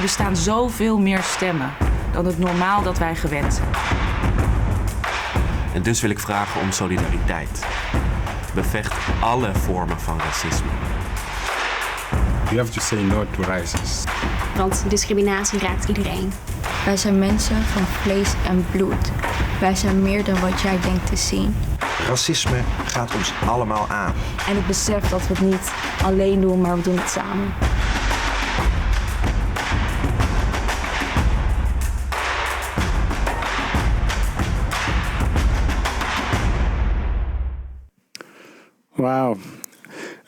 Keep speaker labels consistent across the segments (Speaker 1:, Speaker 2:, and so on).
Speaker 1: Er bestaan zoveel meer stemmen dan het normaal dat wij gewend zijn.
Speaker 2: En dus wil ik vragen om solidariteit. Bevecht alle vormen van racisme.
Speaker 3: You have to say no to racism.
Speaker 4: Want discriminatie raakt iedereen.
Speaker 5: Wij zijn mensen van vlees en bloed. Wij zijn meer dan wat jij denkt te zien.
Speaker 6: Racisme gaat ons allemaal aan.
Speaker 5: En ik besef dat we het niet alleen doen, maar we doen het samen.
Speaker 7: Wow.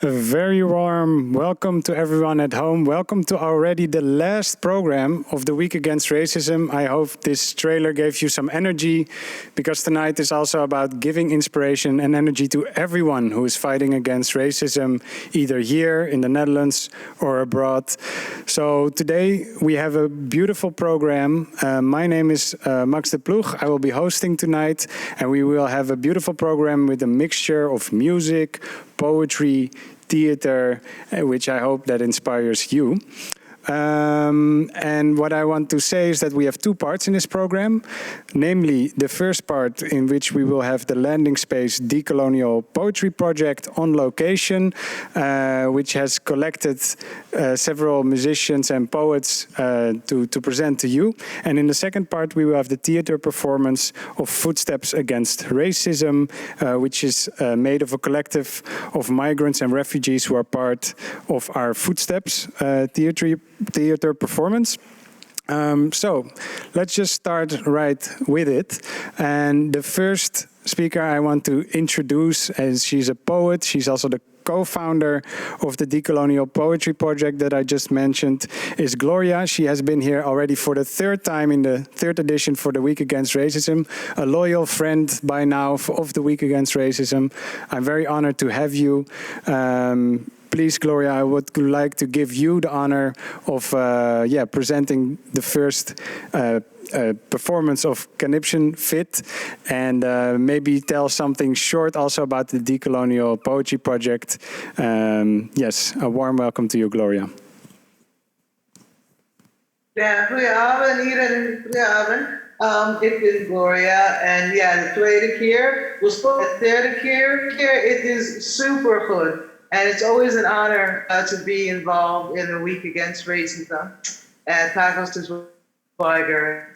Speaker 7: A very warm welcome to everyone at home. Welcome to already the last program of the Week Against Racism. I hope this trailer gave you some energy, because tonight is also about giving inspiration and energy to everyone who is fighting against racism, either here in the Netherlands or abroad. So today we have a beautiful program. My name is Max de Ploeg. I will be hosting tonight, and we will have a beautiful program with a mixture of music, poetry, theater, which I hope that inspires you. And what I want to say is that we have two parts in this program, namely the first part in which we will have the landing space Decolonial Poetry Project on location, which has collected several musicians and poets to present to you. And in the second part we will have the theater performance of Footsteps Against Racism, which is made of a collective of migrants and refugees who are part of our Footsteps theater performance. So let's just start right with it. And the first speaker I want to introduce, as she's a poet, she's also the co-founder of the Decolonial Poetry Project that I just mentioned, is Gloria. She has been here already for the third time in the third edition for the Week Against Racism, a loyal friend by now of the Week Against Racism. I'm very honored to have you. Please, Gloria, I would like to give you the honor of presenting the first performance of Conniption Fit, and maybe tell something short also about the Decolonial Poetry Project. Yes, a warm welcome to you, Gloria.
Speaker 8: Ja, goedenavond iedereen, goedenavond. Ik ben Gloria, en ja, de tweede keer, de derde keer, it is super good. And it's always an honor to be involved in the Week Against Racism at Pagos Tiger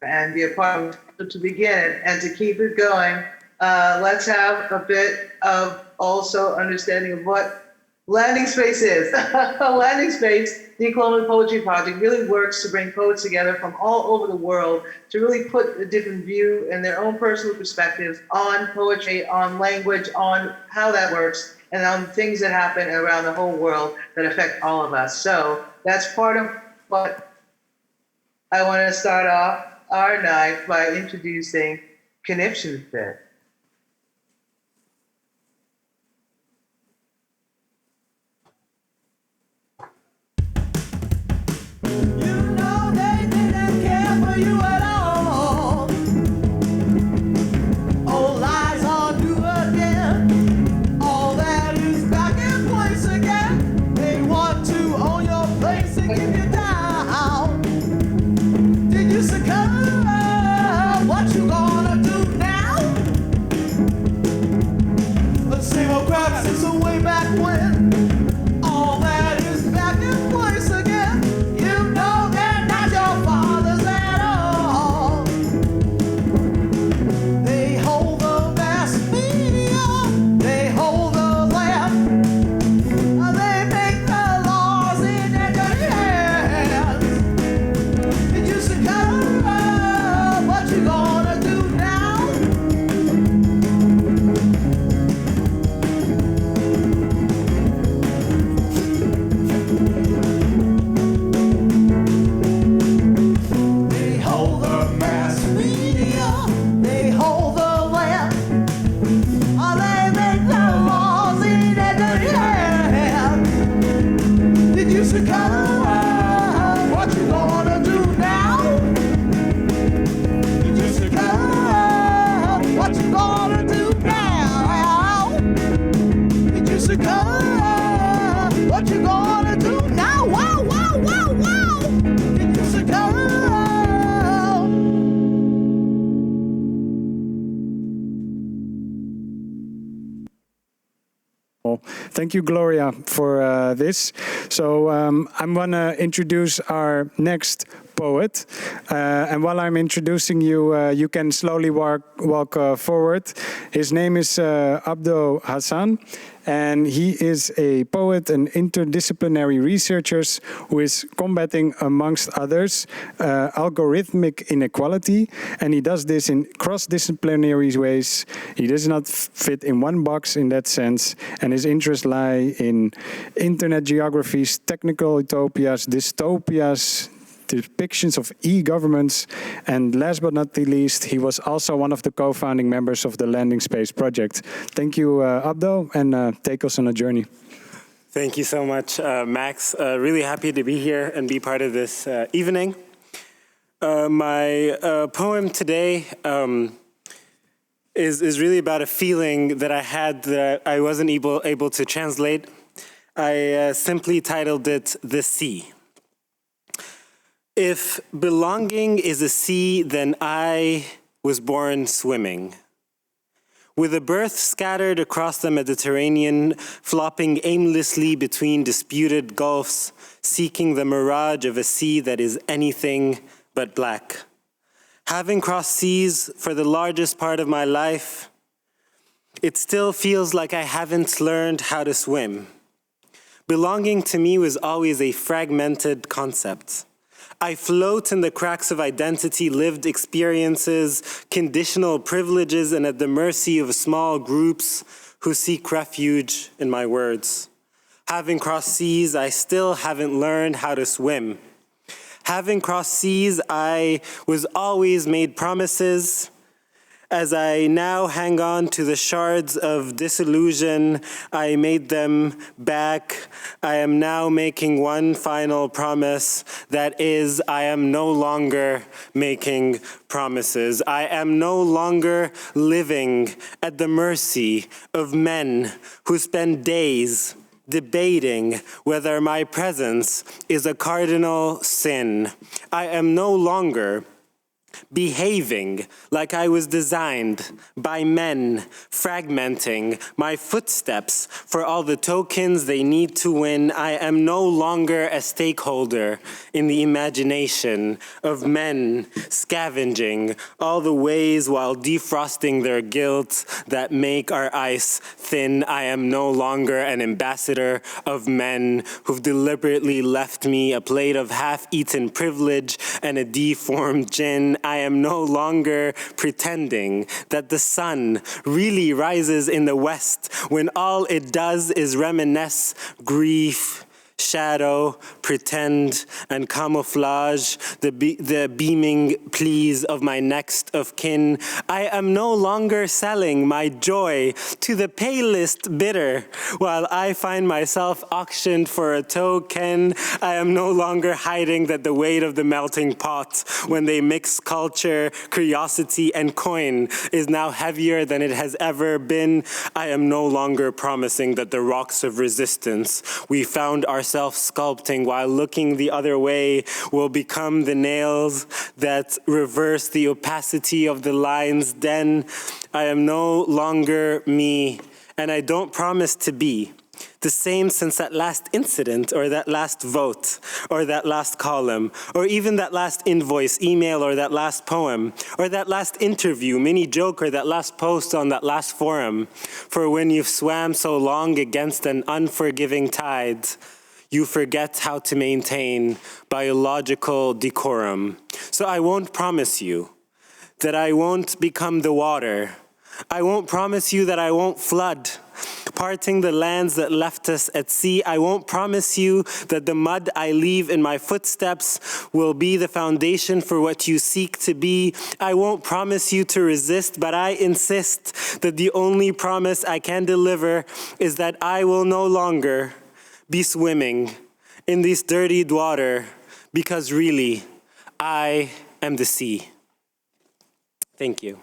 Speaker 8: and be a part of it to begin it and to keep it going. Let's have a bit of also understanding of what landing space is. Landing space, the Decolonial Poetry Project, really works to bring poets together from all over the world to really put a different view and their own personal perspectives on poetry, on language, on how that works, and on things that happen around the whole world that affect all of us. So that's part of what I want to start off our night by introducing Conniption Fit.
Speaker 9: You know they didn't care for you at all. Old lies are new again. All that is back in place again. They want to own your place and keep you down. Did you succumb? What you gonna do now? The same old crap since the way back when. All that is back in place again. You know they're not your fathers at all. They hold the mass media. They hold the land. They make the laws in their dirty hands. Did you succumb? What you gonna do now? They hold the mass media. They hold the land. They make the laws in their dirty hands. Did you succumb? What you gonna do now? Did you succumb? What you gonna do now? Did you succumb? What you gonna do now? Wow, wow, wow, wow!
Speaker 7: Thank you, Gloria, for this. So I'm going to introduce our next poet. And while I'm introducing you, you can slowly walk forward. His name is Abdo Hassan. And he is a poet and interdisciplinary researcher who is combating, amongst others, algorithmic inequality. And he does this in cross-disciplinary ways. He does not fit in one box in that sense. And his interests lie in internet geographies, technical utopias, dystopias, depictions of e-governments, and last but not the least, he was also one of the co-founding members of the Landing Space Project. Thank you, Abdo, and take us on a journey.
Speaker 10: Thank you so much, Max. Really happy to be here and be part of this evening. My poem today is really about a feeling that I had that I wasn't able to translate. I simply titled it "The Sea." If belonging is a sea, then I was born swimming. With a birth scattered across the Mediterranean, flopping aimlessly between disputed gulfs, seeking the mirage of a sea that is anything but black. Having crossed seas for the largest part of my life, it still feels like I haven't learned how to swim. Belonging to me was always a fragmented concept. I float in the cracks of identity, lived experiences, conditional privileges, and at the mercy of small groups who seek refuge in my words. Having crossed seas, I still haven't learned how to swim. Having crossed seas, I was always made promises. As I now hang on to the shards of disillusion, I made them back. I am now making one final promise. That is, I am no longer making promises. I am no longer living at the mercy of men who spend days debating whether my presence is a cardinal sin. I am no longer behaving like I was designed by men, fragmenting my footsteps for all the tokens they need to win. I am no longer a stakeholder in the imagination of men scavenging all the ways while defrosting their guilt that make our ice thin. I am no longer an ambassador of men who've deliberately left me a plate of half-eaten privilege and a deformed gin. I am no longer pretending that the sun really rises in the west when all it does is reminisce grief, shadow, pretend, and camouflage the beaming pleas of my next of kin. I am no longer selling my joy to the palest bidder while I find myself auctioned for a token. I am no longer hiding that the weight of the melting pot when they mix culture, curiosity, and coin is now heavier than it has ever been. I am no longer promising that the rocks of resistance we found ourselves sculpting while looking the other way will become the nails that reverse the opacity of the lines. Then I am no longer me, and I don't promise to be the same since that last incident or that last vote or that last column or even that last invoice, email, or that last poem or that last interview, mini joke, or that last post on that last forum. For when you've swam so long against an unforgiving tide, you forget how to maintain biological decorum. So I won't promise you that I won't become the water. I won't promise you that I won't flood, parting the lands that left us at sea. I won't promise you that the mud I leave in my footsteps will be the foundation for what you seek to be. I won't promise you to resist, but I insist that the only promise I can deliver is that I will no longer be swimming in this dirtied water, because really, I am the sea. Thank you.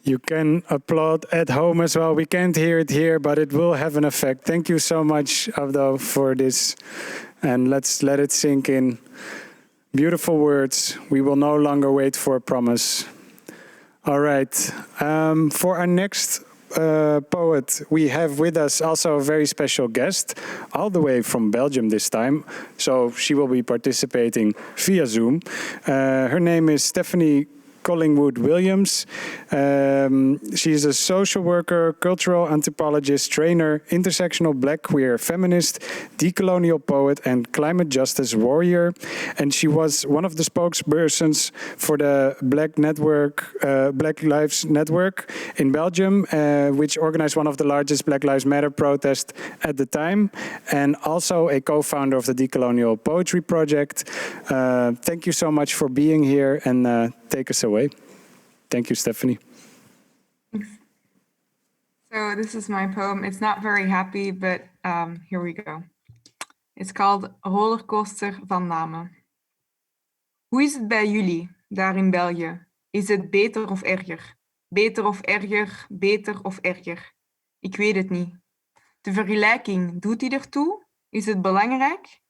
Speaker 7: You can applaud at home as well. We can't hear it here, but it will have an effect. Thank you so much, Abdo, for this. And let's let it sink in. Beautiful words. We will no longer wait for a promise. All right. For our next poet, we have with us also a very special guest, all the way from Belgium this time. So she will be participating via Zoom. Her name is Stephanie Collingwood Williams. She's a social worker, cultural anthropologist, trainer, intersectional black queer feminist, decolonial poet, and climate justice warrior. And she was one of the spokespersons for the Black Lives Network in Belgium, which organized one of the largest Black Lives Matter protests at the time, and also a co-founder of the Decolonial Poetry Project. Thank you so much for being here, and take us away. Thank you, Stephanie.
Speaker 11: Thanks. So this is my poem. It's not very happy, but here we go. It's called Rollercoaster van namen. Hoe is het bij jullie, daar in België? Is het beter of erger? Beter of erger, beter of erger? Ik weet het niet. De vergelijking, doet die ertoe? Is het belangrijk?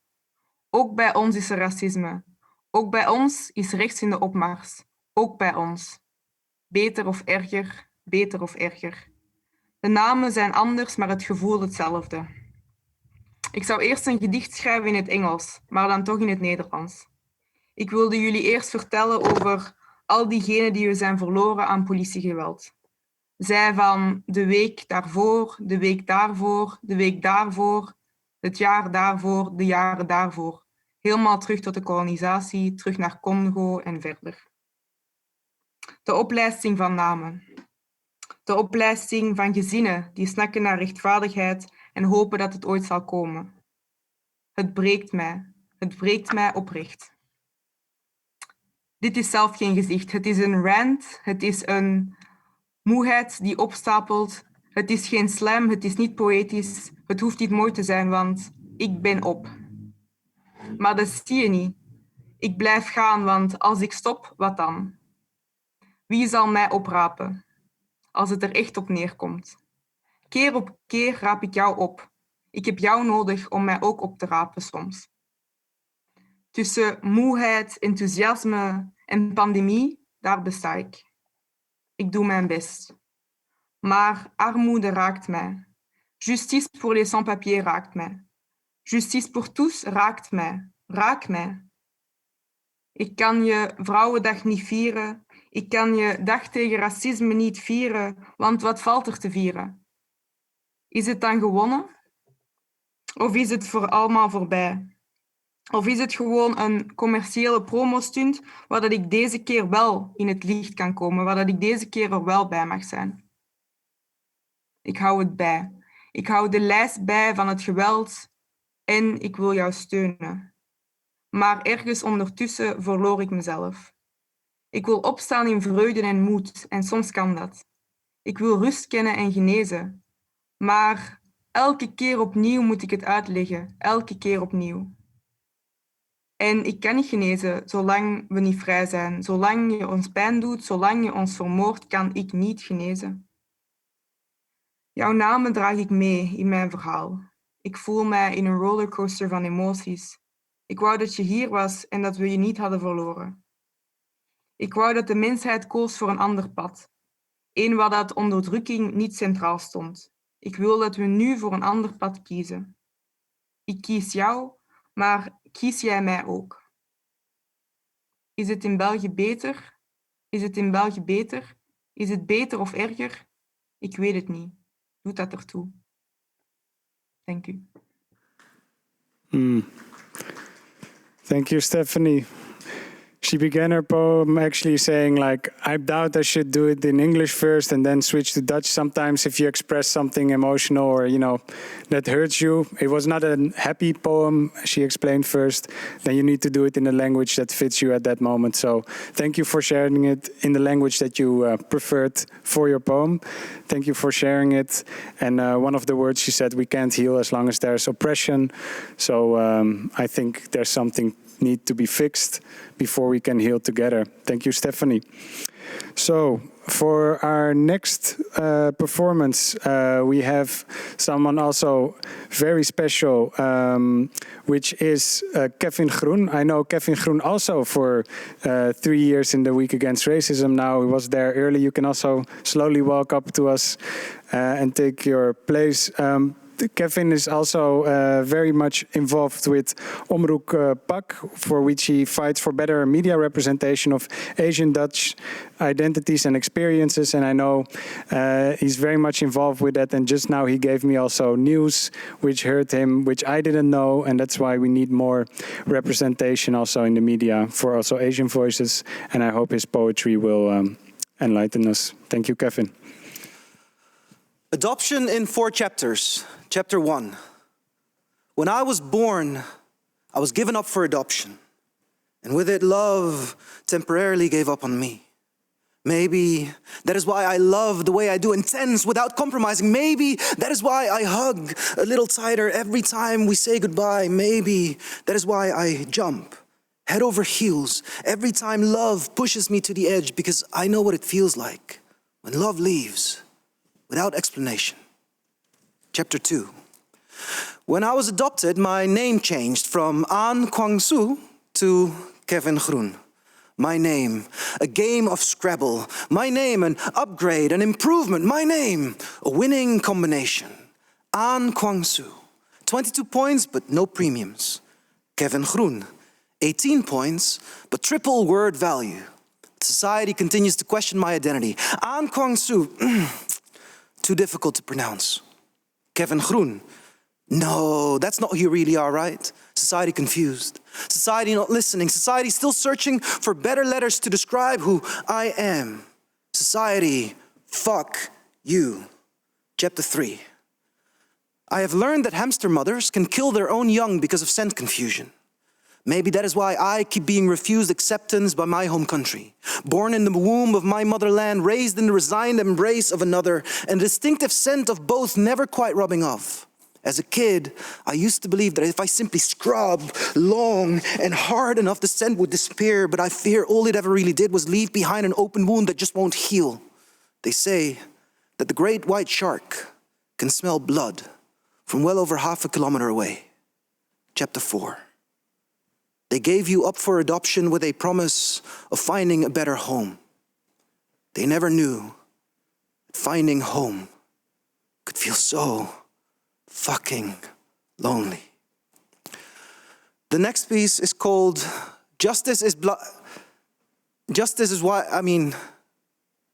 Speaker 11: Ook bij ons is er racisme. Ook bij ons is rechts in de opmars. Ook bij ons. Beter of erger, beter of erger. De namen zijn anders, maar het gevoel hetzelfde. Ik zou eerst een gedicht schrijven in het Engels, maar dan toch in het Nederlands. Ik wilde jullie eerst vertellen over al diegenen die we zijn verloren aan politiegeweld. Zij van de week daarvoor, de week daarvoor, de week daarvoor, het jaar daarvoor, de jaren daarvoor. Helemaal terug tot de kolonisatie, terug naar Congo en verder. De oplijsting van namen. De oplijsting van gezinnen die snakken naar rechtvaardigheid en hopen dat het ooit zal komen. Het breekt mij. Het breekt mij oprecht. Dit is zelf geen gezicht. Het is een rant. Het is een moeheid die opstapelt. Het is geen slam. Het is niet poëtisch. Het hoeft niet mooi te zijn, want ik ben op. Maar dat zie je niet. Ik blijf gaan, want als ik stop, wat dan? Wie zal mij oprapen? Als het er echt op neerkomt. Keer op keer raap ik jou op. Ik heb jou nodig om mij ook op te rapen soms. Tussen moeheid, enthousiasme en pandemie, daar besta ik. Ik doe mijn best. Maar armoede raakt mij. Justice pour les sans-papiers raakt mij. Justice pour tous raakt mij. Raak mij. Ik kan je Vrouwendag niet vieren. Ik kan je dag tegen racisme niet vieren, want wat valt er te vieren? Is het dan gewonnen? Of is het voor allemaal voorbij? Of is het gewoon een commerciële promostunt waar dat ik deze keer wel in het licht kan komen, waar dat ik deze keer er wel bij mag zijn? Ik hou het bij. Ik hou de lijst bij van het geweld en ik wil jou steunen. Maar ergens ondertussen verloor ik mezelf. Ik wil opstaan in vreugde en moed, en soms kan dat. Ik wil rust kennen en genezen. Maar elke keer opnieuw moet ik het uitleggen, elke keer opnieuw. En ik kan niet genezen zolang we niet vrij zijn. Zolang je ons pijn doet, zolang je ons vermoordt, kan ik niet genezen. Jouw namen draag ik mee in mijn verhaal. Ik voel mij in een rollercoaster van emoties. Ik wou dat je hier was en dat we je niet hadden verloren. Ik wou dat de mensheid koos voor een ander pad. Een waar dat onderdrukking niet centraal stond. Ik wil dat we nu voor een ander pad kiezen. Ik kies jou, maar kies jij mij ook? Is het in België beter? Is het in België beter? Is het beter of erger? Ik weet het niet. Doet dat ertoe? Dank u.
Speaker 7: Thank you, Stephanie. She began her poem actually saying, like, I doubt I should do it in English first and then switch to Dutch. Sometimes if you express something emotional or, you know, that hurts you. It was not a happy poem, she explained first. Then you need to do it in a language that fits you at that moment. So thank you for sharing it in the language that you preferred for your poem. Thank you for sharing it. And one of the words she said, we can't heal as long as there's oppression. So I think there's something need to be fixed before we can heal together. Thank you, Stephanie. So for our next performance, we have someone also very special, which is Kevin Groen. I know Kevin Groen also for 3 years in the Week Against Racism now. He was there early. You can also slowly walk up to us and take your place. Kevin is also very much involved with Omroep Pak, for which he fights for better media representation of Asian Dutch identities and experiences. And I know he's very much involved with that. And just now he gave me also news which hurt him, which I didn't know. And that's why we need more representation also in the media for also Asian voices. And I hope his poetry will enlighten us. Thank you, Kevin.
Speaker 12: Adoption in 4 chapters. Chapter 1. When I was born, I was given up for adoption. And with it, love temporarily gave up on me. Maybe that is why I love the way I do, intense without compromising. Maybe that is why I hug a little tighter every time we say goodbye. Maybe that is why I jump head over heels every time love pushes me to the edge, because I know what it feels like when love leaves without explanation. Chapter 2. When I was adopted, my name changed from An Kwang-soo to Kevin Groen. My name, a game of Scrabble. My name, an upgrade, an improvement. My name, a winning combination. An Kwang-soo, 22 points but no premiums. Kevin Groen, 18 points but triple word value. Society continues to question my identity. An Kwang-soo, too difficult to pronounce. Kevin Groen, no, that's not who you really are, right? Society confused. Society not listening. Society still searching for better letters to describe who I am. Society, fuck you. Chapter 3. I have learned that hamster mothers can kill their own young because of scent confusion. Maybe that is why I keep being refused acceptance by my home country. Born in the womb of my motherland, raised in the resigned embrace of another, and the distinctive scent of both never quite rubbing off. As a kid, I used to believe that if I simply scrub long and hard enough, the scent would disappear, but I fear all it ever really did was leave behind an open wound that just won't heal. They say that the great white shark can smell blood from well over half a kilometer away. Chapter 4. They gave you up for adoption with a promise of finding a better home. They never knew that finding home could feel so fucking lonely. The next piece is called Justice is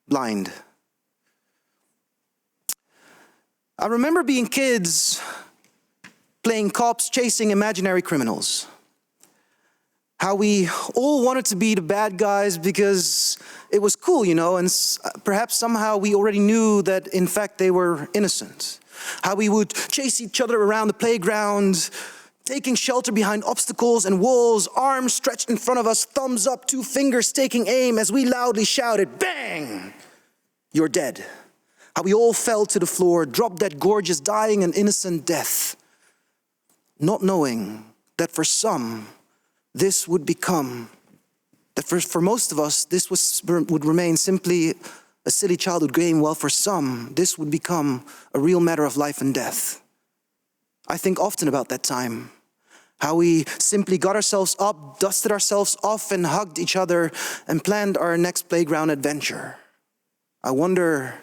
Speaker 12: Blind. I remember being kids playing cops chasing imaginary criminals. How we all wanted to be the bad guys because it was cool, you know, and perhaps somehow we already knew that in fact they were innocent. How we would chase each other around the playground, taking shelter behind obstacles and walls, arms stretched in front of us, thumbs up, 2 fingers taking aim as we loudly shouted, "Bang! You're dead." How we all fell to the floor, drop dead gorgeous, dying an innocent death, not knowing that for some, this would become, that for most of us, this would remain simply a silly childhood game, while for some, this would become a real matter of life and death. I think often about that time, how we simply got ourselves up, dusted ourselves off, and hugged each other, and planned our next playground adventure. I wonder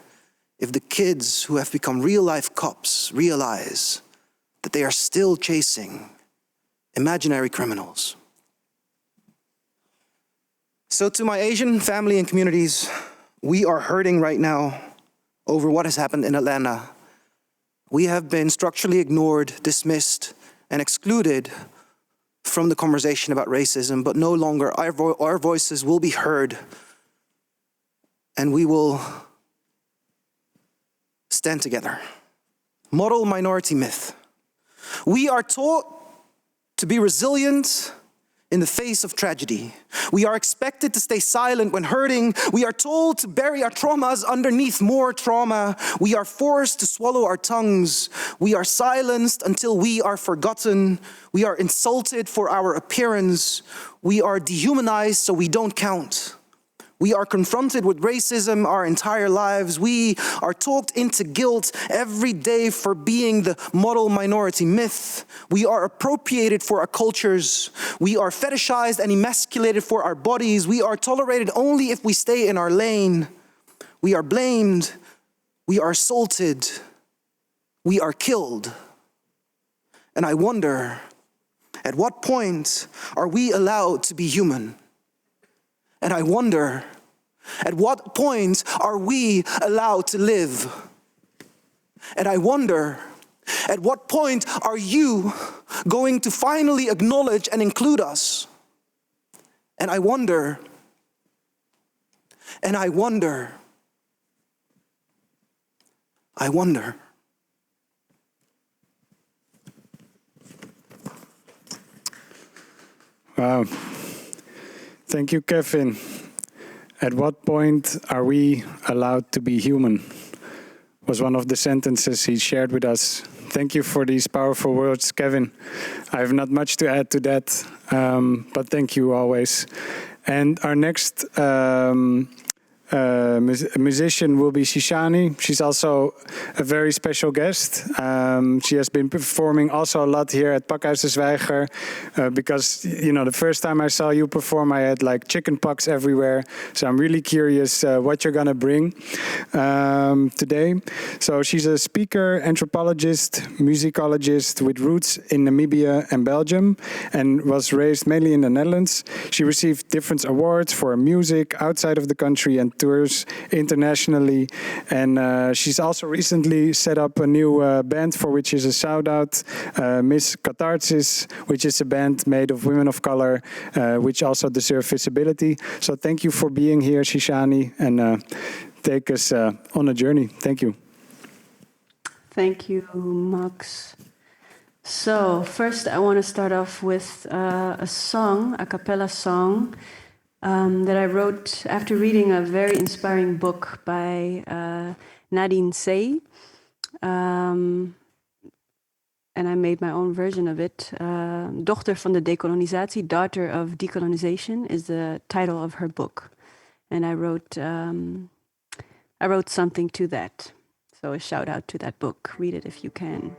Speaker 12: if the kids who have become real-life cops realize that they are still chasing imaginary criminals. So to my Asian family and communities, we are hurting right now over what has happened in Atlanta. We have been structurally ignored, dismissed, and excluded from the conversation about racism, but no longer our voices will be heard, and we will stand together. Model minority myth. We are taught to be resilient in the face of tragedy. We are expected to stay silent when hurting. We are told to bury our traumas underneath more trauma. We are forced to swallow our tongues. We are silenced until we are forgotten. We are insulted for our appearance. We are dehumanized so we don't count. We are confronted with racism our entire lives. We are talked into guilt every day for being the model minority myth. We are appropriated for our cultures. We are fetishized and emasculated for our bodies. We are tolerated only if we stay in our lane. We are blamed. We are assaulted. We are killed. And I wonder, at what point are we allowed to be human? And I wonder, at what point are we allowed to live? And I wonder, at what point are you going to finally acknowledge and include us? And I wonder, and I wonder, I wonder.
Speaker 7: Wow. Thank you, Kevin. At what point are we allowed to be human? Was one of the sentences he shared with us. Thank you for these powerful words, Kevin. I have not much to add to that, but thank you always. And our next musician will be Shishani. She's also a very special guest. She has been performing also a lot here at Pakhuis de Zwijger because, you know, the first time I saw you perform, I had like chicken pox everywhere. So I'm really curious what you're gonna bring today. So she's a speaker, anthropologist, musicologist with roots in Namibia and Belgium, and was raised mainly in the Netherlands. She received different awards for her music outside of the country and tours internationally, and she's also recently set up a new band for which is a shout out, Miss Catharsis, which is a band made of women of color, which also deserve visibility. So thank you for being here, Shishani, and take us on a journey. Thank you.
Speaker 13: Thank you, Max. So first I want to start off with a song, a cappella song, that I wrote after reading a very inspiring book by Nadine Say. And I made my own version of it. Dochter van de decolonisatie, Daughter of Decolonization is the title of her book. And I wrote something to that. So a shout out to that book. Read it if you can.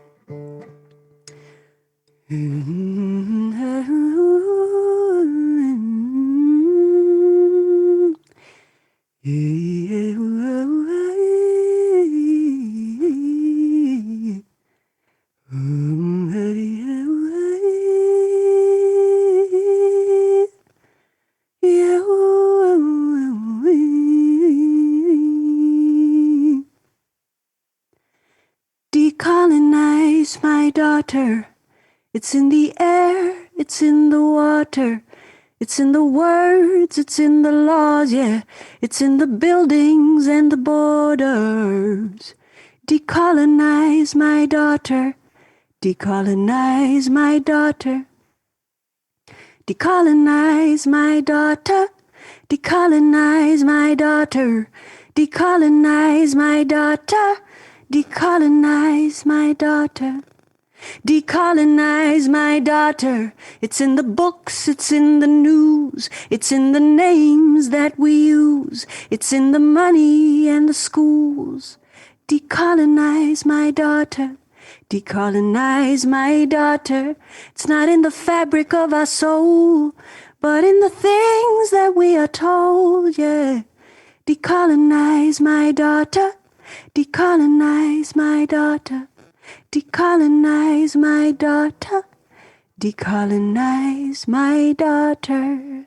Speaker 13: Decolonize, my daughter. It's in the air, it's in the water. It's in the words, it's in the laws, yeah. It's in the buildings and the borders. Decolonize, my daughter. Decolonize, my daughter. Decolonize, my daughter. Decolonize, my daughter. Decolonize, my daughter. Decolonize, my daughter. Decolonize, my daughter. It's in the books, it's in the news. It's in the names that we use. It's in the money and the schools. Decolonize, my daughter. Decolonize, my daughter. It's not in the fabric of our soul, but in the things that we are told, yeah. Decolonize, my daughter. Decolonize, my daughter. Decolonize, my daughter. Decolonize, my daughter.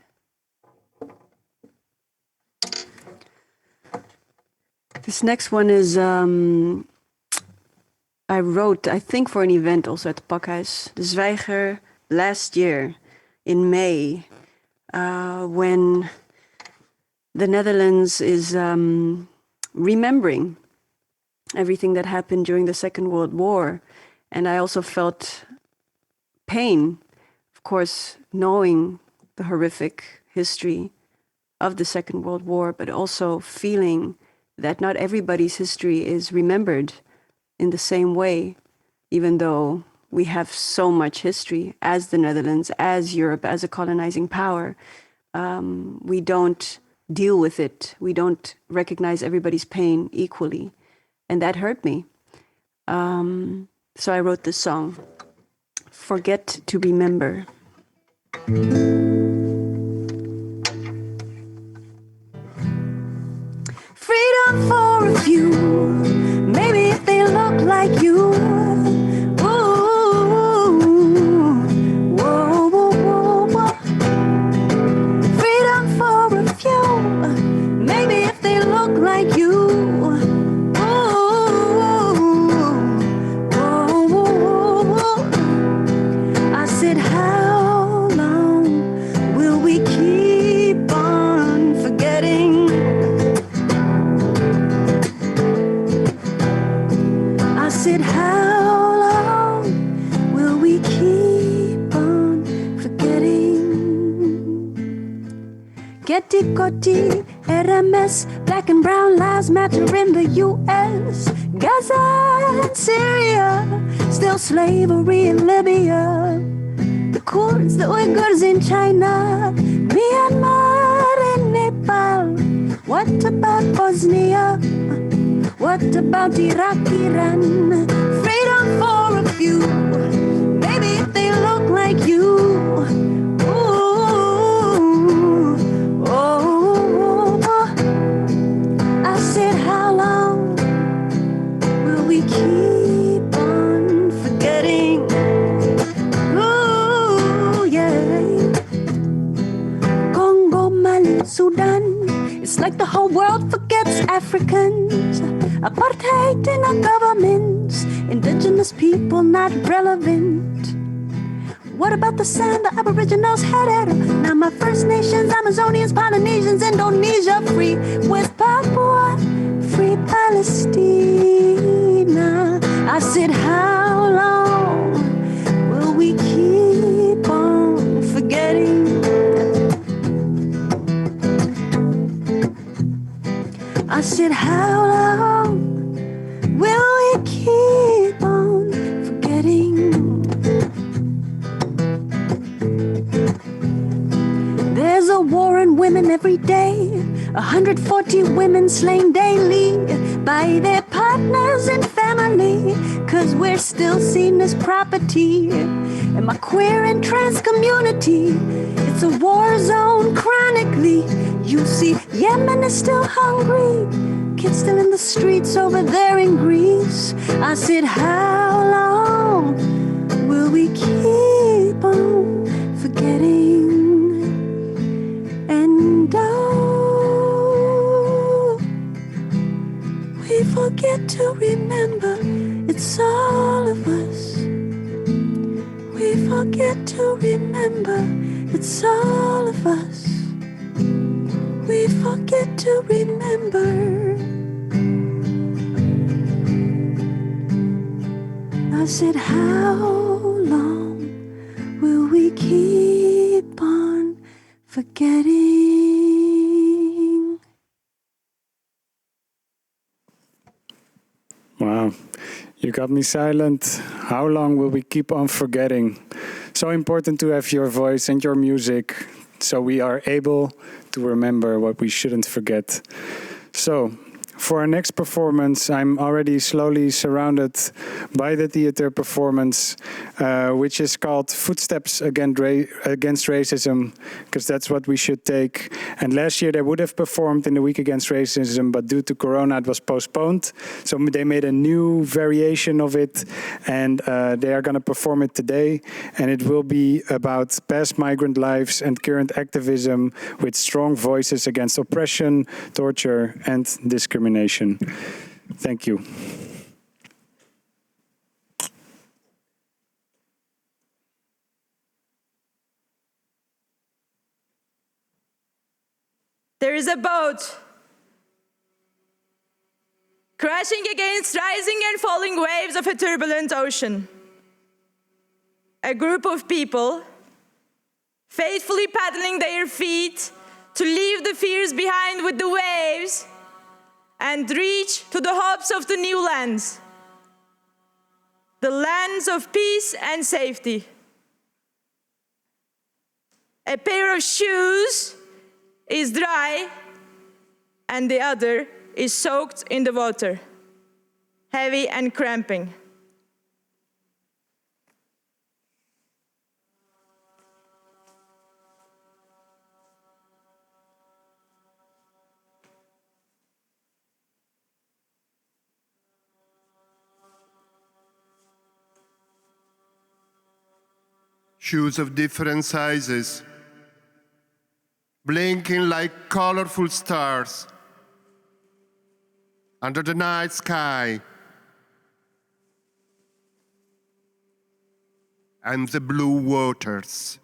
Speaker 13: This next one is, I wrote, I think for an event also at Pakhuis de Zwijger last year in May, when the Netherlands is remembering everything that happened during the Second World War. And I also felt pain, of course, knowing the horrific history of the Second World War, but also feeling that not everybody's history is remembered in the same way, even though we have so much history as the Netherlands, as Europe, as a colonizing power. We don't deal with it. We don't recognize everybody's pain equally. And that hurt me. So I wrote this song, Forget to Remember. Freedom for a few, maybe if they look like you. Ooh, whoa, whoa, whoa, whoa. Freedom for a few, maybe if they look like you. Ooh, whoa, whoa, whoa. I said, how long will we keep on forgetting? I said, how long will we keep on forgetting? Getty Coty, RMS, black and brown lives matter in the US. Gaza and Syria, still slavery in Libya. The Kurds, the Uyghurs in China, Myanmar and Nepal. What about Bosnia? What about Iraq, Iran? Freedom for a few, maybe if they look like you. Ooh, oh, I said, how long will we keep on forgetting? Ooh, yeah. Congo, Mali, Sudan, it's like the whole world forgets Africans. Apartheid in our governments, indigenous people not relevant. What about the sand the Aboriginals had at them? Now my First Nations, Amazonians, Polynesians, Indonesia free. With Papua, free Palestina. I said, how long will we keep on forgetting? I said, how long will we keep on forgetting? There's a war on women every day. 140 women slain daily by their partners and family, 'cause we're still seen as property. In my queer and trans community, it's a war zone chronically. You see, Yemen is still hungry, kids still in the streets over there in Greece. I said, how long will we keep on forgetting? And oh, we forget to remember, it's all of us. We forget to remember, it's all of us. We forget to remember. I said, how long will we keep on forgetting?
Speaker 7: Wow, you got me silent. How long will we keep on forgetting? So important to have your voice and your music, so we are able to remember what we shouldn't forget. So, for our next performance, I'm already slowly surrounded by the theater performance, which is called Footsteps Against Racism, because that's what we should take. And last year they would have performed in the Week Against Racism, but due to Corona it was postponed. So they made a new variation of it, and they are going to perform it today. And it will be about past migrant lives and current activism with strong voices against oppression, torture, and discrimination. Thank you.
Speaker 14: There is a boat crashing against rising and falling waves of a turbulent ocean. A group of people faithfully paddling their feet to leave the fears behind with the waves and reach to the hopes of the new lands, the lands of peace and safety. A pair of shoes is dry and the other is soaked in the water, heavy and cramping.
Speaker 15: Shoes of different sizes, blinking like colorful stars under the night sky and the blue waters.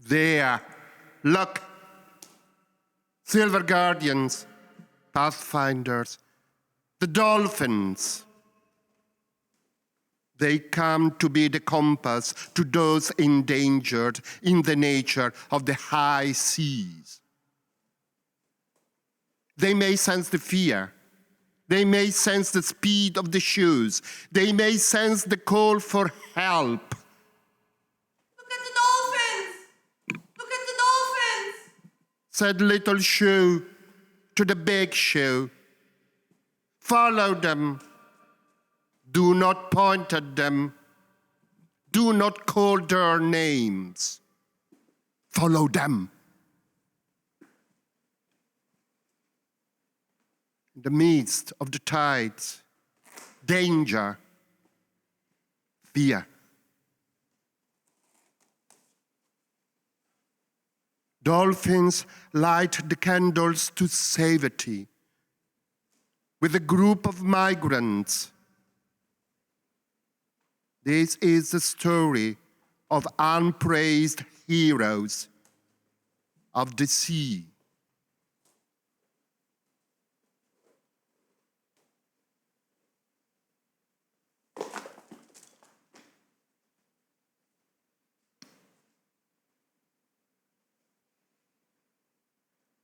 Speaker 15: There, look. Silver guardians, pathfinders, the dolphins. They come to be the compass to those endangered in the nature of the high seas. They may sense the fear. They may sense the speed of the shoes. They may sense the call for help.
Speaker 9: Look at the dolphins! Look at the dolphins!
Speaker 15: Said little shoe to the big shoe. Follow them. Do not point at them. Do not call their names. Follow them. In the midst of the tides, danger, fear. Dolphins light the candles to safety with a group of migrants. This is the story of unpraised heroes of the sea.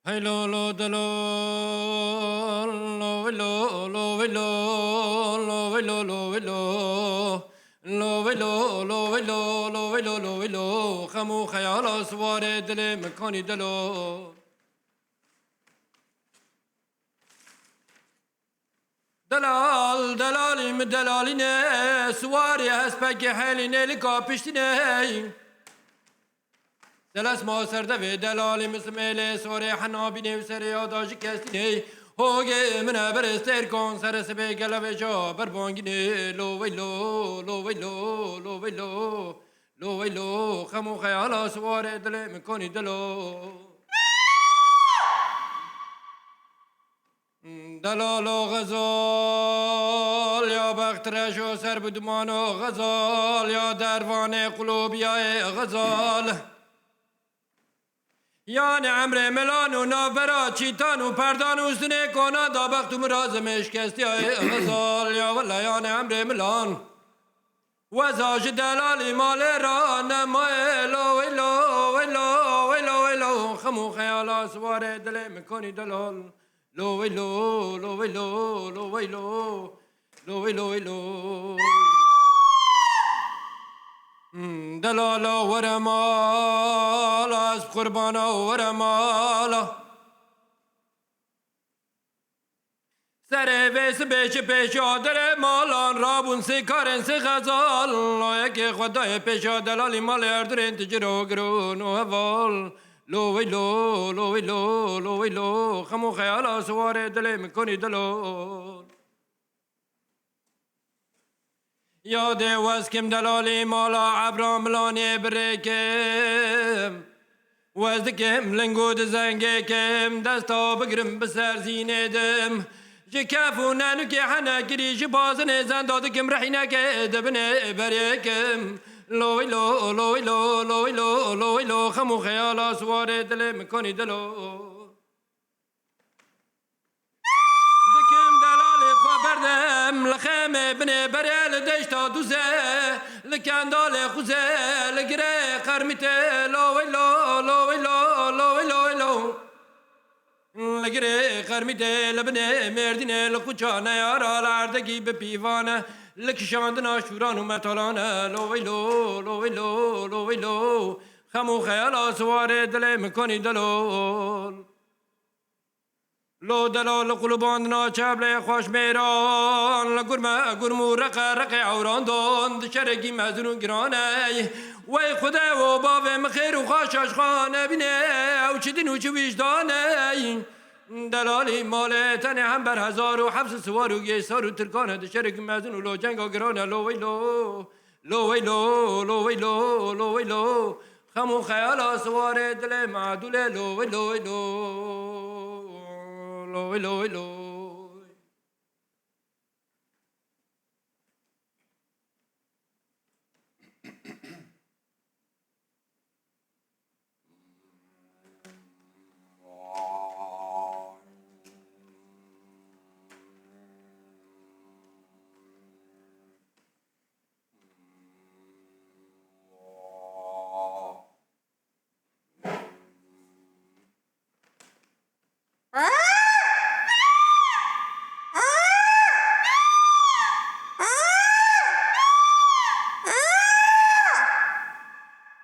Speaker 16: Hello, lo, de, lo, lo, lo, lo, lo, lo, lo, lo, lo, lo, lo, lo, lo, lo, خمو خيال سوار دل مكاني دلو دلال دلالي مدلاليني سواري هسبك حاليني لكا بشتيني دلس ما سرده و دلالی مسمله سوری حنابینه و سری آداج کستینه هوگه من برستر کن سر سبه گلوه جا بربانگینه لو ویلو لو ویلو لو ویلو لو ویلو خمو خیالا سوار دل مکنی دلو دلالو غزال یا بخترش و سر بدمانو غزال یا دروان قلوب یا غزال یعنی عمر ملان و نافرا چیتان و پردان و سنه کنا دا بخت و مرازمش کستی های غزال یا والله یعنی عمر ملان وزاج دلالی مال را نمای لو ویلو ویلو ویلو ویلو خمو خیالا سوار دل مکنی دلال لو ویلو لو ویلو لو ویلو لو ویلو ویلو دلالا ورمالا از قربانا ورمالا سر ویس بیش پیش آدر مالان رابون سی کارن سی غزال لایک خدای پیش دلالی مال اردرین تجرو گرون و حوال لو ویلو لو ویلو لو ویلو خمو خیالا سوار دل مکنی دلو یاد وزکم دلالی مالا عبرام لانی برکم وزدکم لنگود زنگکم دستا بگرم بسر زیندم جکفو نانو که حنا کری جبازن زندادکم رحینا که دبنه برکم لوی لو لوی لو لوی لو لوی لو خمو خیالا سوار دل مکنی دلو بردم لخمه بني بريل دشتا دوزه لكاندال خوزه لقري قرمته لو ويلو لو ويلو لو ويلو ويلو لقري قرمته لبني مردينه لخوچانه يارا لاردگي بپيوانه لكشاندنا شوران ومتالانا لو ويلو لو ويلو لو ويلو خمو خيالا سوار دل مكاني دلول لو دلال قلوباندنا چبل خوش میران لگرمه گرمو رق عوران دان دشرگی مزنون گرانه وی خدا و باب مخیر و خوش عشقانه بینه او چی دین و چی وجدانه دلالی مال تن هم بر هزار و حبس سوار و گیسار و ترکانه دشرگی مزنون و لو جنگا گرانه لو ویلو لو ویلو لو ویلو لو ویلو خمو خیالا سوار دل معدوله لو ویلو ویلو Loi, loi, loi.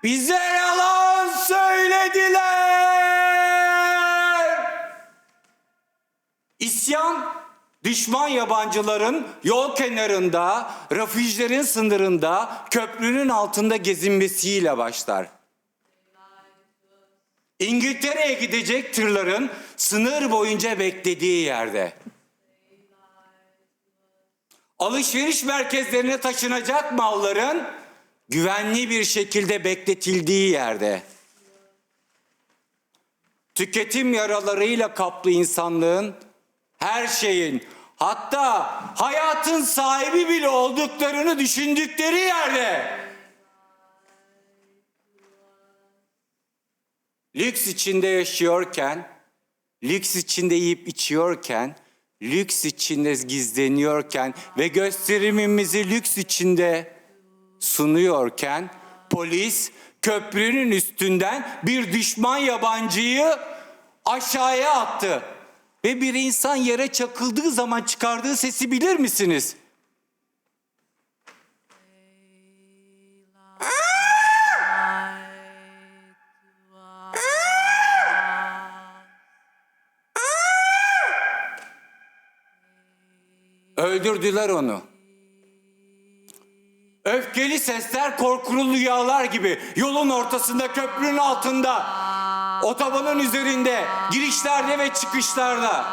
Speaker 17: Bize yalan söylediler. İsyan, düşman yabancıların yol kenarında, refüjlerin sınırında, köprünün altında gezinmesiyle başlar. İngiltere'ye gidecek tırların sınır boyunca beklediği yerde. Alışveriş merkezlerine taşınacak malların güvenli bir şekilde bekletildiği yerde. Tüketim yaralarıyla kaplı insanlığın her şeyin, hatta hayatın sahibi bile olduklarını düşündükleri yerde. Lüks içinde yaşıyorken, lüks içinde yiyip içiyorken, lüks içinde gizleniyorken ve gösterimimizi lüks içinde sunuyorken polis köprünün üstünden bir düşman yabancıyı aşağıya attı. Ve bir insan yere çakıldığı zaman çıkardığı sesi bilir misiniz? Öldürdüler onu. Öfkeli sesler korkulu rüyalar gibi yolun ortasında, köprünün altında, otobanın üzerinde, girişlerde ve çıkışlarda.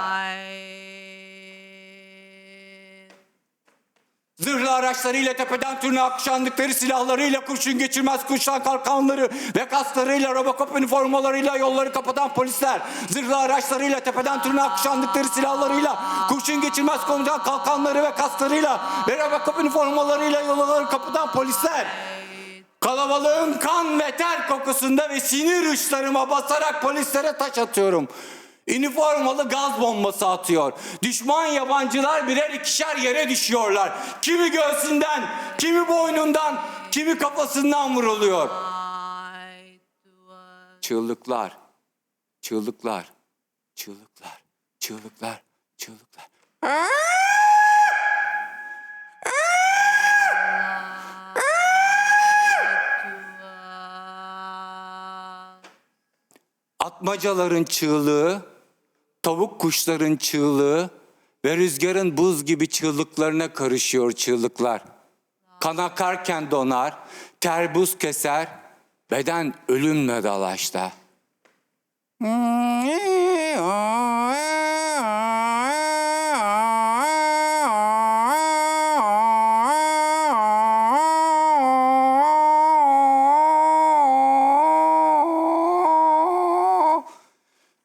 Speaker 17: Zırhlı araçlarıyla tepeden tırnağa kuşandıkları silahlarıyla, kurşun geçirmez kuşan kalkanları ve kasklarıyla, Robocop üniformalarıyla yolları kapatan polisler. Zırhlı araçlarıyla tepeden tırnağa kuşandıkları silahlarıyla, kurşun geçirmez komutan kalkanları ve kasklarıyla ve Robocop üniformalarıyla yolları kapatan polisler. Kalabalığın kan ve ter kokusunda ve sinir uçlarıma basarak polislere taş atıyorum. Üniformalı gaz bombası atıyor. Düşman yabancılar birer ikişer yere düşüyorlar. Kimi göğsünden, kimi boynundan, kimi kafasından vuruluyor. Çığlıklar, çığlıklar, çığlıklar, çığlıklar, çığlıklar. Atmacaların çığlığı, tavuk kuşların çığlığı ve rüzgarın buz gibi çığlıklarına karışıyor çığlıklar. Kan akarken donar, ter buz keser, beden ölümle dalaşta.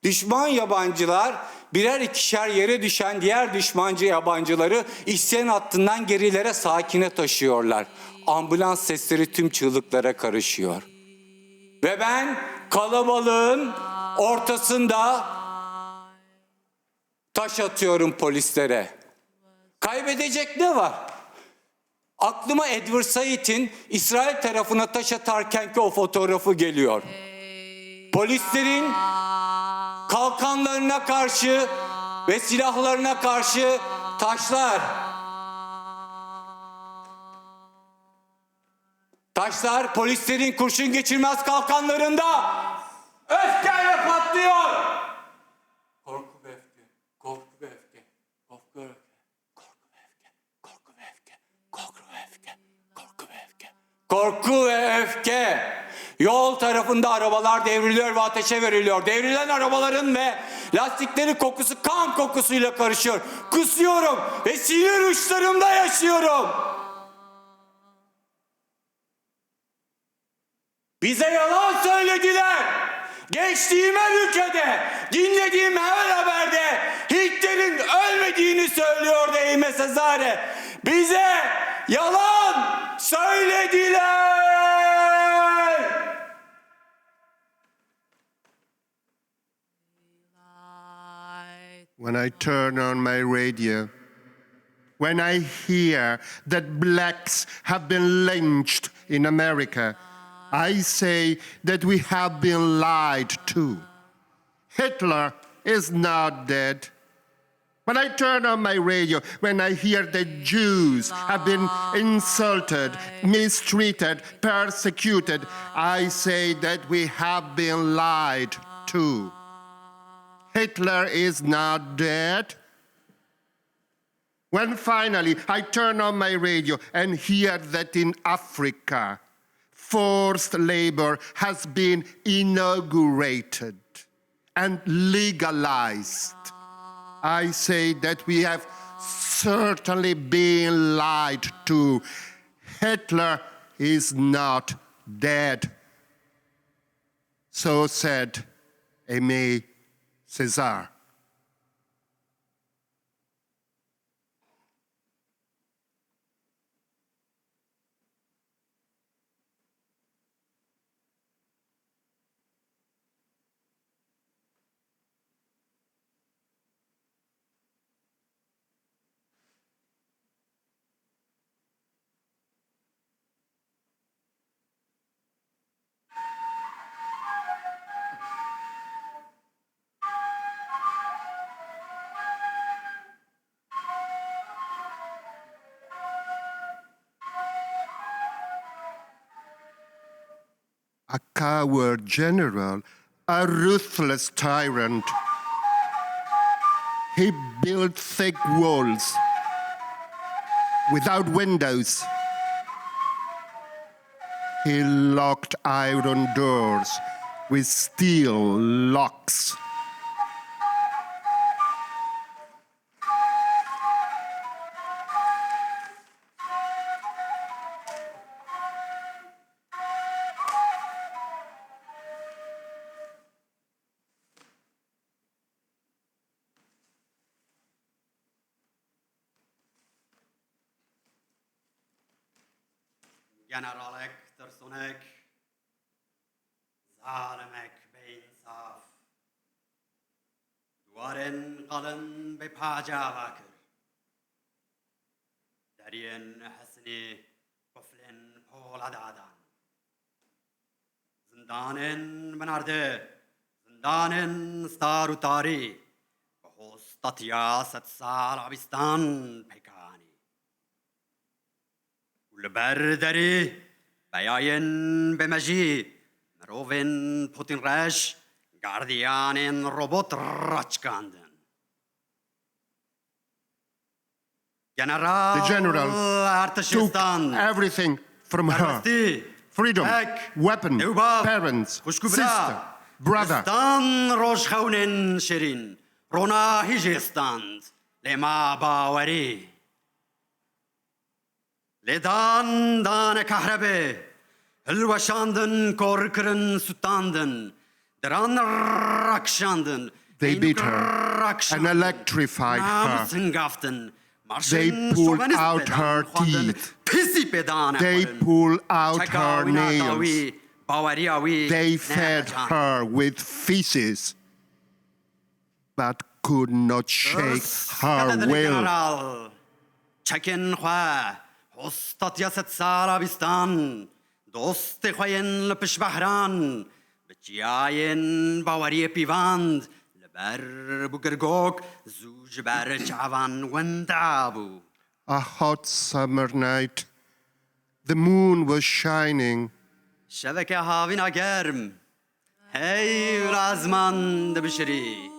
Speaker 17: Düşman yabancılar birer ikişer yere düşen diğer düşmancı yabancıları isyan hattından gerilere sakine taşıyorlar. Ambulans sesleri tüm çığlıklara karışıyor. Ve ben kalabalığın ortasında taş atıyorum polislere. Kaybedecek ne var? Aklıma Edward Said'in İsrail tarafına taş atarkenki o fotoğrafı geliyor. Polislerin kalkanlarına karşı ve silahlarına karşı taşlar. Taşlar polislerin kurşun geçirmez kalkanlarında öfkeyle patlıyor. Korku ve öfke, korku ve öfke, korku ve öfke, korku ve öfke, korku ve öfke, korku ve öfke, korku ve öfke. Korku ve öfke. Yol tarafında arabalar devriliyor ve ateşe veriliyor. Devrilen arabaların ve lastiklerin kokusu kan kokusuyla karışıyor. Kusuyorum ve sinir uçlarımda yaşıyorum. Bize yalan söylediler. Geçtiğim her ülkede, dinlediğim her haberde Hitler'in ölmediğini söylüyordu Eime Sezare. Bize yalan söylediler.
Speaker 15: When I turn on my radio, when I hear that blacks have been lynched in America, I say that we have been lied to. Hitler is not dead. When I turn on my radio, when I hear that Jews have been insulted, mistreated, persecuted, I say that we have been lied to. Hitler is not dead. When finally I turn on my radio and hear that in Africa, forced labor has been inaugurated and legalized, I say that we have certainly been lied to. Hitler is not dead. So said Aimé Césaire. A coward general, a ruthless tyrant. He built thick walls without windows. He locked iron doors with steel locks.
Speaker 18: Generalek tersonek, zalimek beinsaf. Duaren qalın be paja vakir. Darien hasni qoflen poladadan. Zindanen menarde, zindanen staru tari. Hostatya satsal abistan pekani. Ulberdari, bayayen bemaji, Meroven Putin Rash, Guardianen robot Rachkanden.
Speaker 15: The general took everything from her. Freedom, weapon, parents, sister, brother.
Speaker 18: Stan Roshaunen Shirin, Rona Hijestand, Lema Bawari. Ledan dane kahrabe, Hilwashandın korkırın sutandın, Dran rakşandın.
Speaker 15: They beat her and electrified her. They pulled out her teeth. They pulled out her nails. They fed her with feces, but could not shake her will.
Speaker 18: Çekin khwa, hostat yaset Arabistan, dost khwayen lepish Bahran, betiayen Bawariye pivand, leber bugergok, zuj bar chavan wendabu.
Speaker 15: A hot summer night, The moon was shining.
Speaker 18: شبكة هاوينا جرم هاي رازمان دبشري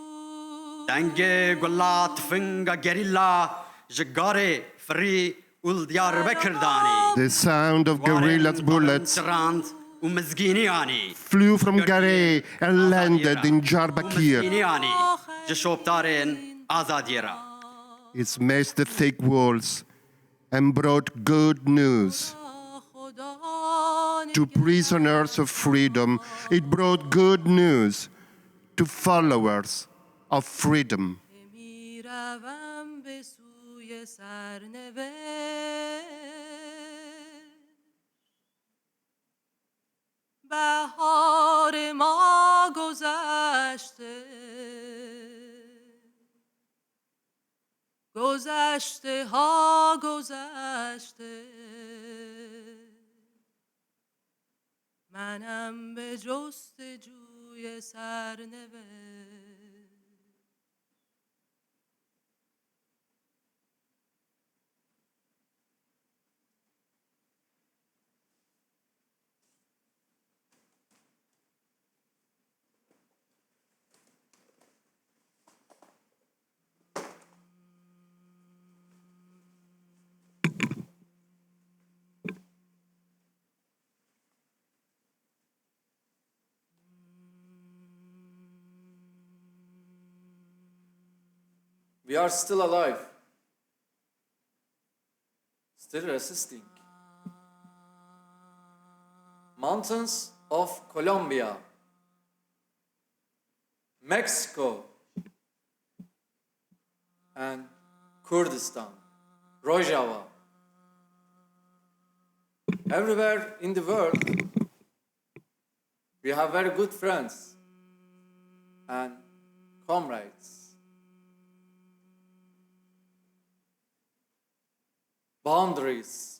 Speaker 18: دنجي قلات فنجا جريلا جگاري فري والديار بكرداني.
Speaker 15: The sound of guerrillas' bullets
Speaker 18: ومزقينياني
Speaker 15: flew from Gare and landed in Diyarbakir.
Speaker 18: ومزقينياني جشوبتارين آزاديرا.
Speaker 15: It smaced the thick walls and brought good news. To prisoners of freedom, it brought good news. To followers of freedom.
Speaker 9: بهار ما گذشته گذشته ها گذشته منم به جستجوی سرنوشت.
Speaker 19: We are still alive, still resisting. Mountains of Colombia, Mexico, and Kurdistan, Rojava. Everywhere in the world, we have very good friends and comrades. Boundaries.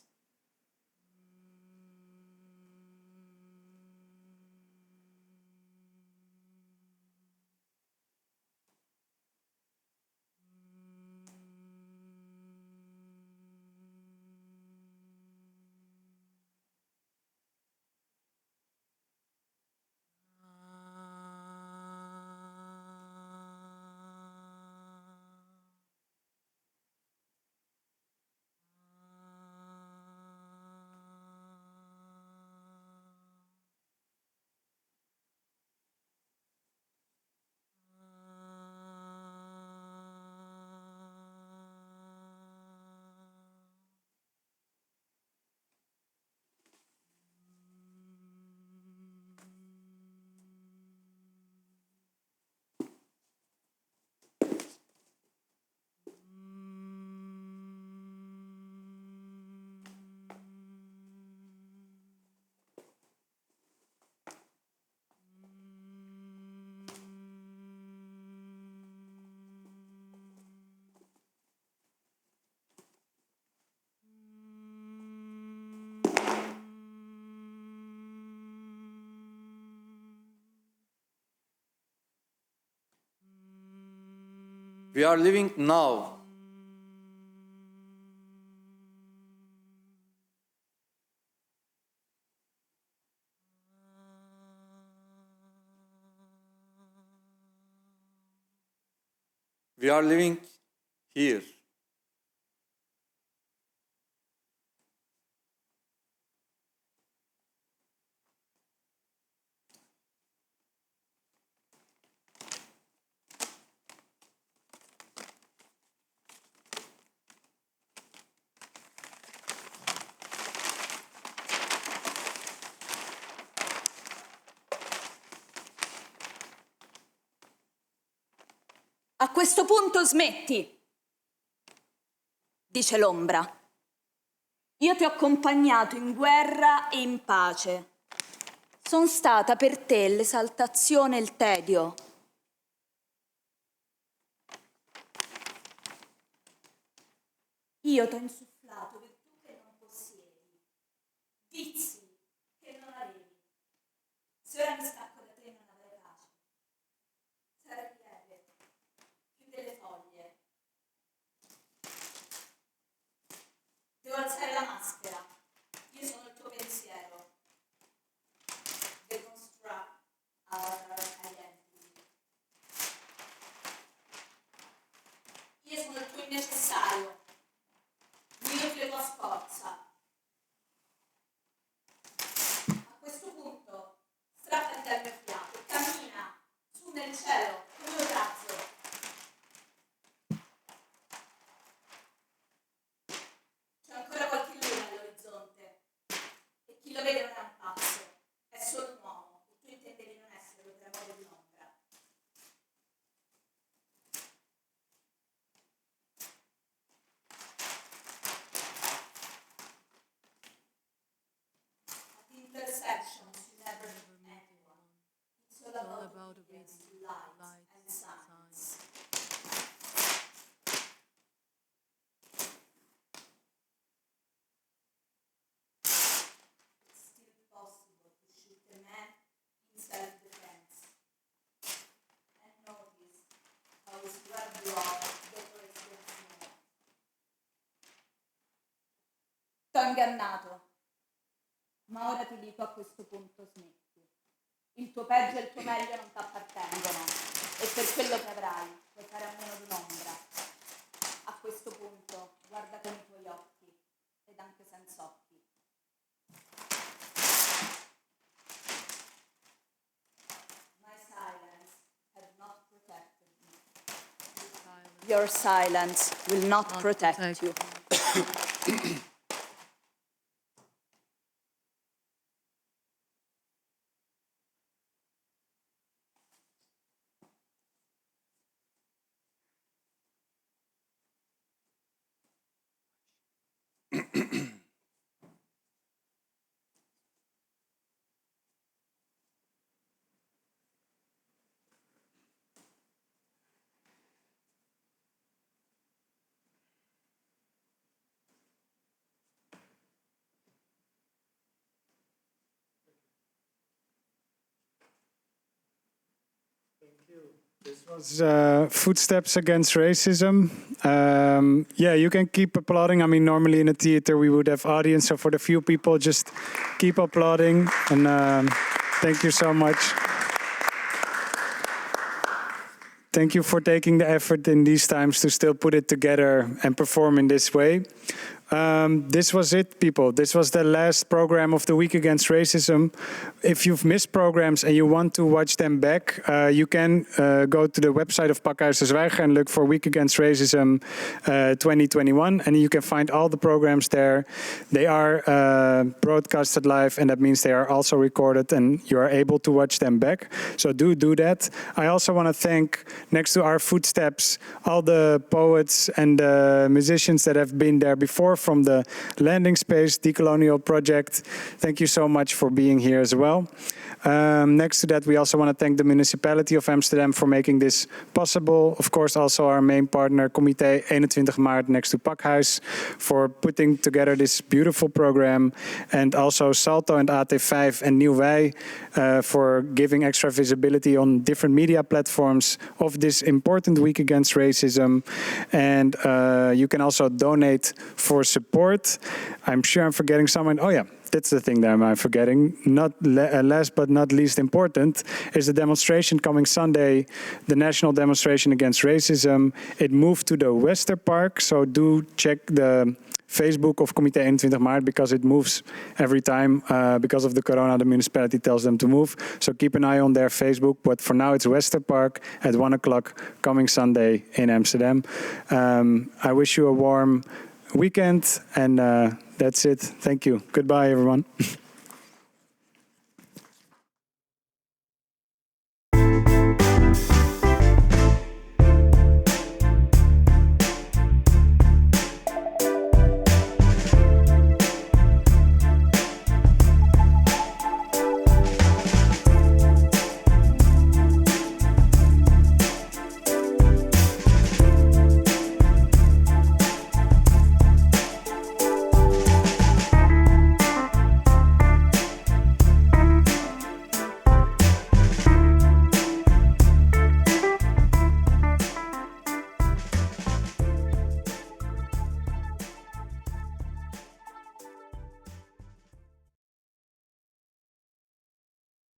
Speaker 19: We are living now. We are living here.
Speaker 14: A questo punto smetti, dice l'ombra. Io ti ho accompagnato in guerra e in pace. Sono stata per te l'esaltazione e il tedio. Io ti ho insufflato virtù che non possiedi, vizi che non avevi. Se ora mi stacco da te non avrei pace. Sarai lieve, chiude le foglie. Devo alzare la maschera. Io sono
Speaker 20: T'ho ingannato, ma ora ti dico a questo punto smetti. Il tuo peggio e il tuo meglio non ti appartengono e per quello che avrai puoi fare a meno di un'ombra. A questo punto guarda con i tuoi occhi ed anche senza occhi. My silence had not protected me. Your silence will not protect you.
Speaker 7: This was Footsteps Against Racism. Yeah, you can keep applauding. I mean, normally in a theater we would have audience, so for the few people, just keep applauding. And thank you so much. Thank you for taking the effort in these times to still put it together and perform in this way. This was it, people. This was the last program of the Week Against Racism. If you've missed programs and you want to watch them back, you can go to the website of Pakhuis de Zwijger and look for Week Against Racism 2021. And you can find all the programs there. They are broadcasted live, and that means they are also recorded and you are able to watch them back. So do that. I also want to thank, next to our footsteps, all the poets and musicians that have been there before from the landing space Decolonial Project. Thank you so much for being here as well. Next to that, we also want to thank the municipality of Amsterdam for making this possible. Of course, also our main partner, Comité 21 Maart next to Pakhuis, for putting together this beautiful program. And also Salto and AT5 and Nieuw Wij for giving extra visibility on different media platforms of this important Week Against Racism. And you can also donate for support. I'm sure I'm forgetting someone. Oh yeah, that's the thing that I'm forgetting. Not last but not least important is the demonstration coming Sunday, the national demonstration against racism. It moved to the Westerpark, so do check the Facebook of Comité 21 Maart because it moves every time. Because of the corona, the municipality tells them to move. So keep an eye on their Facebook. But for now, it's Westerpark at 1 o'clock coming Sunday in Amsterdam. I wish you a warm weekend, and that's it. Thank you. Goodbye, everyone.